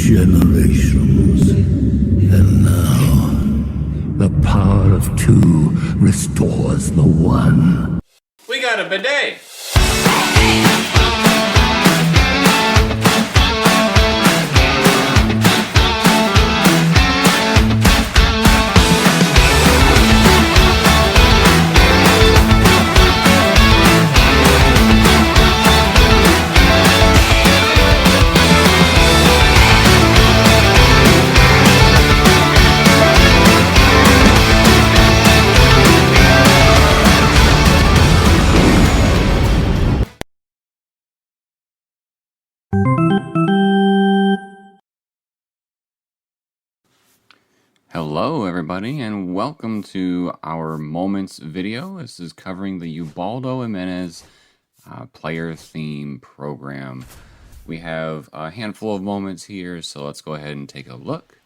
generations. And now, the power of two restores the one. We got a bidet! Hello everybody and welcome to our Moments video. This is covering the Ubaldo Jimenez player theme program. We have a handful of moments here, so let's go ahead and take a look.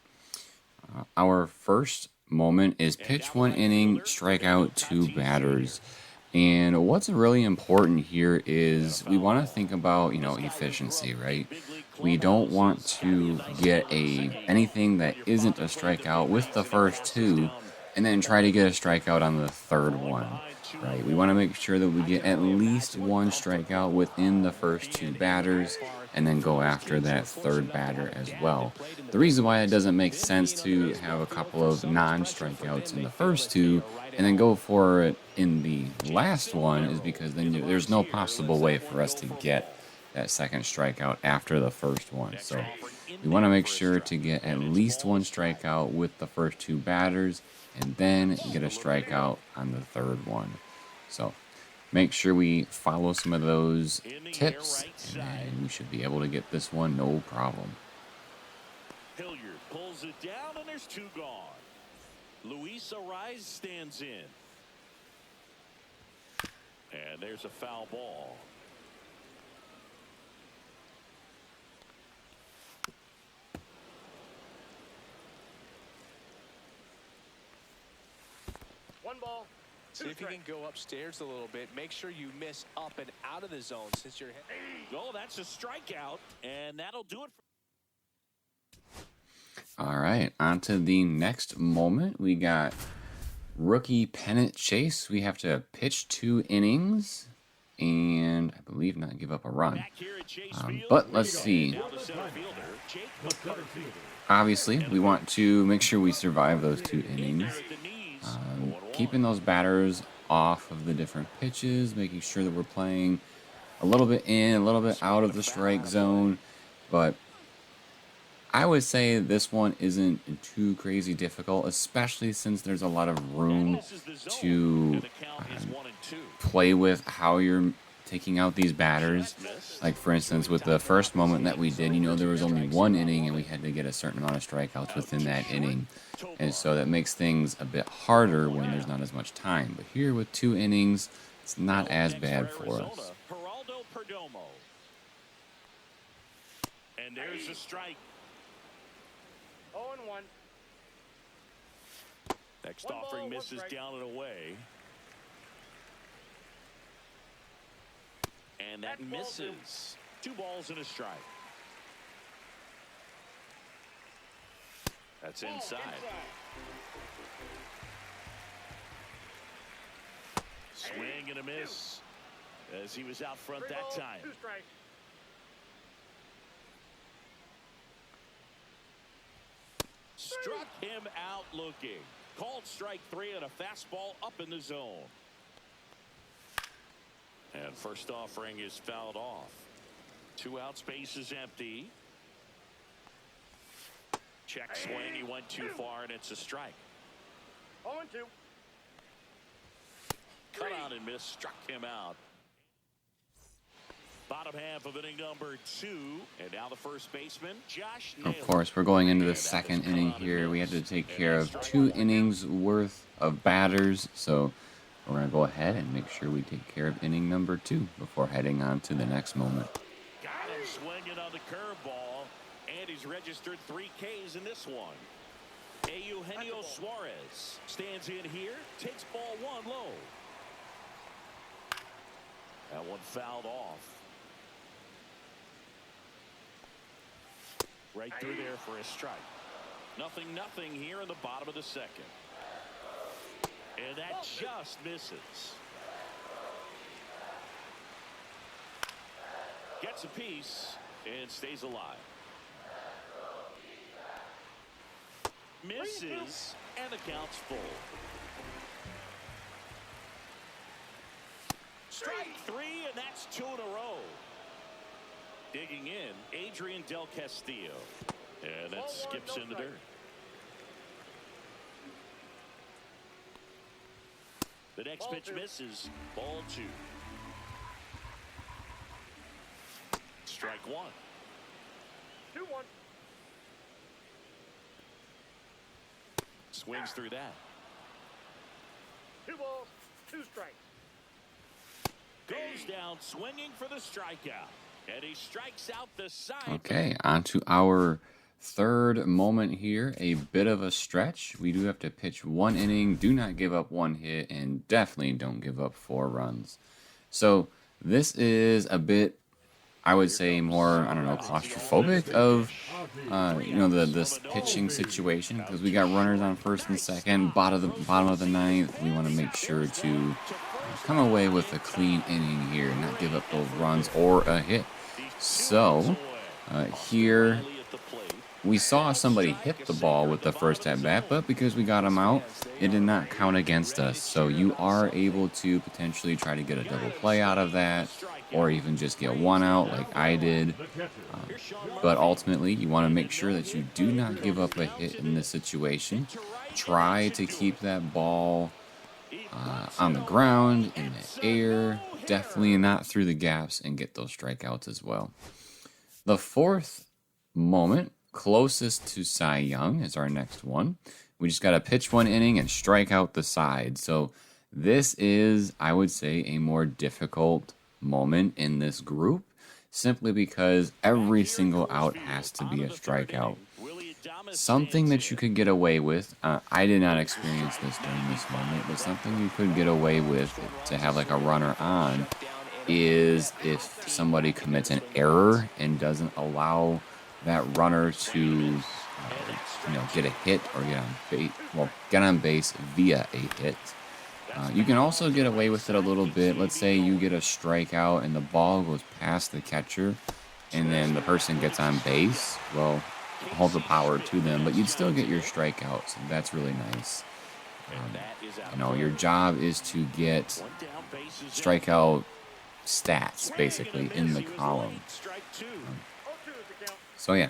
Our first moment is pitch 1 inning, strike out 2 batters. And what's really important here is we want to think about, efficiency, right? We don't want to get anything that isn't a strikeout with the first 2 and then try to get a strikeout on the third one, right? We want to make sure that we get at least 1 strikeout within the first 2 batters and then go after that third batter as well. The reason why it doesn't make sense to have a couple of non-strikeouts in the first 2 and then go for it in the last one is because then there's no possible way for us to get that second strikeout after the first one. So we want to make sure to get at least 1 strikeout with the first 2 batters and then get a strikeout on the third one. So make sure we follow some of those tips and then we should be able to get this one no problem. Hilliard pulls it down and there's 2 gone. Luis Ariz stands in. And there's a foul ball. One ball. See if you can go upstairs a little bit. Make sure you miss up and out of the zone since you're... Oh, that's a strikeout. And that'll do it. All right, on to the next moment. We got rookie Pennant chase. We have to pitch 2 innings and I believe not give up a run. But let's see. Obviously, we want to make sure we survive those 2 innings. Keeping those batters off of the different pitches, making sure that we're playing a little bit in, a little bit out of the strike zone. But I would say this one isn't too crazy difficult, especially since there's a lot of room to play with how you're taking out these batters. Like, for instance, with the first moment that we did, there was only 1 inning and we had to get a certain amount of strikeouts within that inning. And so that makes things a bit harder when there's not as much time. But here with 2 innings, it's not as bad for us. And there's a strike. 0-1. Next offering misses down and away. And that misses. 2 balls and a strike. That's inside. Swing and a miss as he was out front that time. 2 strikes. Struck him out looking. Called strike 3 and a fastball up in the zone. And first offering is fouled off. 2 outs, base is empty. Check swing, he went too far and it's a strike. 0-2. Cut out and miss, struck him out. Bottom half of inning number 2, and now the first baseman, Josh Naylor. Of course, we're going into the second inning here. We had to take care of 2 innings worth of batters, so we're going to go ahead and make sure we take care of inning number 2 before heading on to the next moment. Got him swinging on the curveball, and he's registered 3 Ks in this one. Eugenio Suarez stands in here, takes ball 1 low. That one fouled off. Right through there for a strike. 0-0 here in the bottom of the second. And that just misses. Gets a piece and stays alive. Misses, and the count's full. Strike 3, and that's 2 in a row. Digging in, Adrian Del Castillo. And that skips in the dirt. The next pitch misses. Ball 2. Strike 1. 2-1. Swings through that. 2 balls, 2 strikes. Goes down swinging for the strikeout. And he strikes out the side. Okay, on to our third moment here. A bit of a stretch. We do have to pitch 1 inning, do not give up 1 hit, and definitely don't give up 4 runs. So this is a bit, I would say, more, I don't know, claustrophobic of, this pitching situation, because we got runners on first and second, bottom of the ninth. We want to make sure to come away with a clean inning here, not give up those runs or a hit. So here we saw somebody hit the ball with the first at bat, but because we got him out, it did not count against us. So you are able to potentially try to get a double play out of that, or even just get 1 out like I did. But ultimately, you want to make sure that you do not give up a hit in this situation. Try to keep that ball on the ground, in the air, definitely not through the gaps, and get those strikeouts as well. The fourth moment, closest to Cy Young, is our next one. We just got to pitch 1 inning and strike out the side. So this is, I would say, a more difficult moment in this group, simply because every single out has to be a strikeout. Something that you could get away with, I did not experience this during this moment, but something you could get away with to have like a runner on is if somebody commits an error and doesn't allow that runner to get a hit or get on base via a hit. You can also get away with it a little bit. Let's say you get a strikeout and the ball goes past the catcher and then the person gets on base. Well, all the power to them, but you'd still get your strikeout, so that's really nice. Your job is to get strikeout stats, basically, in the column. So yeah,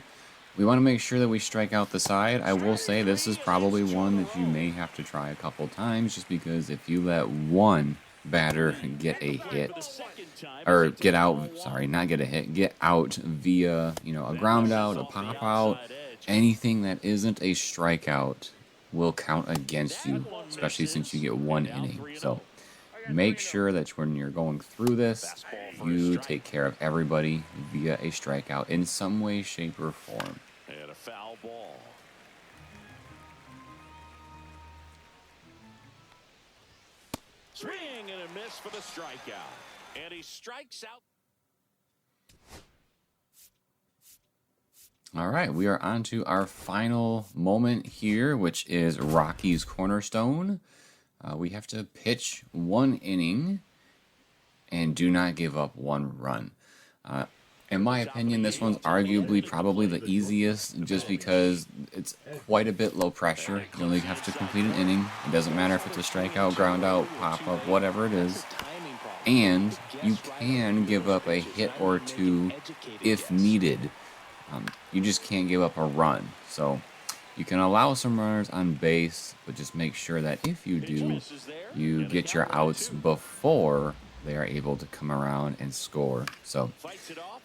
we want to make sure that we strike out the side. I will say this is probably one that you may have to try a couple times, just because if you let one batter get a hit, or get out, sorry, not get a hit, get out via, a ground out, a pop out, anything that isn't a strikeout will count against you, especially since you get 1 inning. So make sure that when you're going through this, you take care of everybody via a strikeout in some way, shape, or form. And a foul ball. Swing and a miss for the strikeout. And he strikes out. All right, we are on to our final moment here, which is Rockies Cornerstone. We have to pitch 1 inning and do not give up 1 run. In my opinion, this one's arguably probably the easiest, just because it's quite a bit low pressure. You only have to complete an inning. It doesn't matter if it's a strikeout, ground out, pop up, whatever it is. And you can give up a hit or 2 if needed. You just can't give up a run. So you can allow some runners on base, but just make sure that if you do, you get your outs before they are able to come around and score. So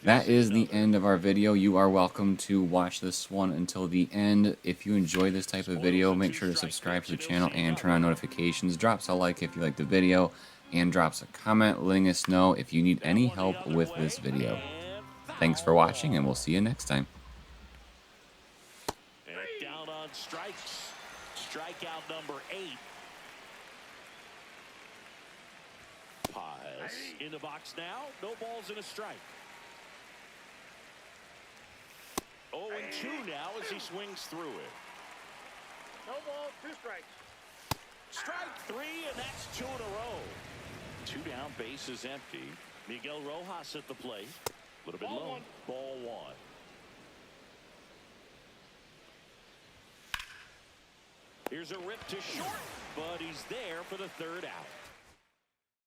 that is the end of our video. You are welcome to watch this one until the end. If you enjoy this type of video, make sure to subscribe to the channel and turn on notifications. Drop a like if you like the video, and drops a comment letting us know if you need any help with this video. Thanks for watching, and we'll see you next time. And down on strikes. Strikeout number 8. Paz in the box now. No balls and a strike. 0-2 now as he swings through it. No balls, 2 strikes. Strike 3, and that's 2 in a row. 2 down, base is empty. Miguel Rojas at the plate. A little bit Ball low. 1. Ball 1. Here's a rip to short, but he's there for the 3rd out.